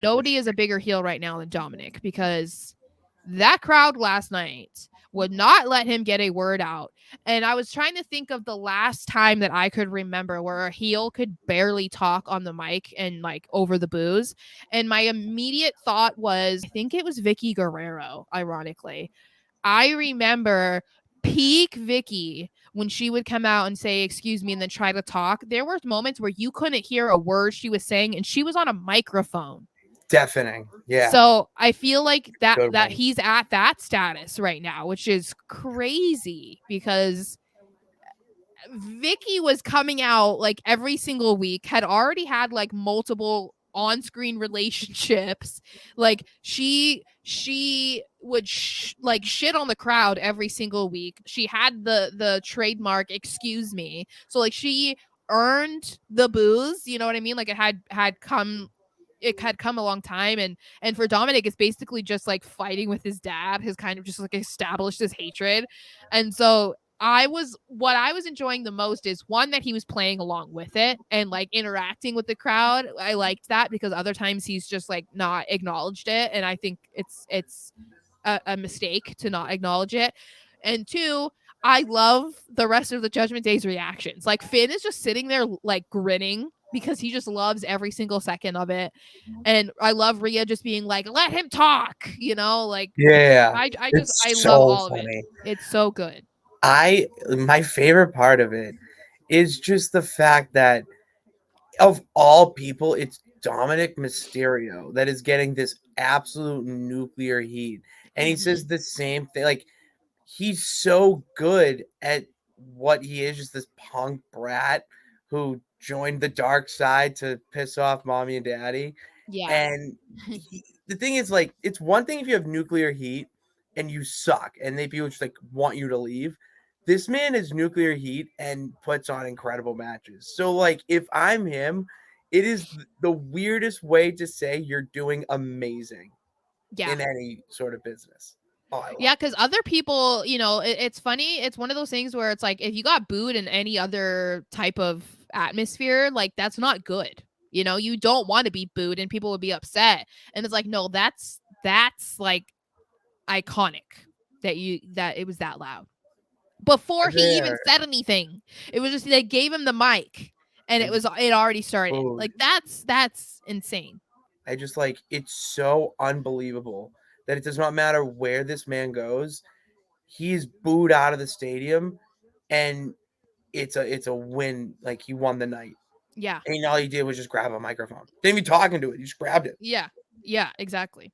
nobody is a bigger heel right now than Dominik, because that crowd last night would not let him get a word out. And I was trying to think of the last time that I could remember where a heel could barely talk on the mic and like over the booze. And my immediate thought was, I think it was Vickie Guerrero, ironically. I remember peak Vickie when she would come out and say, "Excuse me," and then try to talk. There were moments where you couldn't hear a word she was saying, and she was on a microphone. Deafening. Yeah. So I feel like that Good one. he's at that status right now, which is crazy, because Vickie was coming out like every single week, had already had like multiple on-screen relationships. Like she would like shit on the crowd every single week. She had the trademark "excuse me." So like she earned the booze, you know what I mean? Like it had come a long time. And for Dominik, it's basically just like fighting with his dad has kind of just like established his hatred. And so what I was enjoying the most is, one, that he was playing along with it and like interacting with the crowd. I liked that, because other times he's just like not acknowledged it, and I think it's a mistake to not acknowledge it. And two, I love the rest of the Judgment Day's reactions. Like Finn is just sitting there like grinning because he just loves every single second of it. And I love Rhea just being like, "Let him talk," like Yeah. I It's love so all of it. funny. It's so good. My favorite part of it is just the fact that of all people, it's Dominik Mysterio that is getting this absolute nuclear heat. And he says the same thing. Like, he's so good at what he is, just this punk brat who joined the dark side to piss off mommy and daddy. Yeah. And the thing is, like, it's one thing if you have nuclear heat and you suck and they people just like want you to leave. This man is nuclear heat and puts on incredible matches. So, like, if I'm him, it is the weirdest way to say you're doing amazing Yeah. in any sort of business. Oh, I Yeah, love because other people, it's funny. It's one of those things where it's like, if you got booed in any other type of atmosphere, like that's not good. You don't want to be booed and people would be upset. And it's like, no, that's like iconic that it was that loud before it. he even said anything. It was just they gave him the mic and And just it already started. booed. Like that's insane. I just like it's so unbelievable that it does not matter where this man goes. He's booed out of the stadium and it's a win. Like he won the night. Yeah. And all he did was just grab a microphone. Didn't even talk into it. He just grabbed it. Yeah. Yeah, exactly.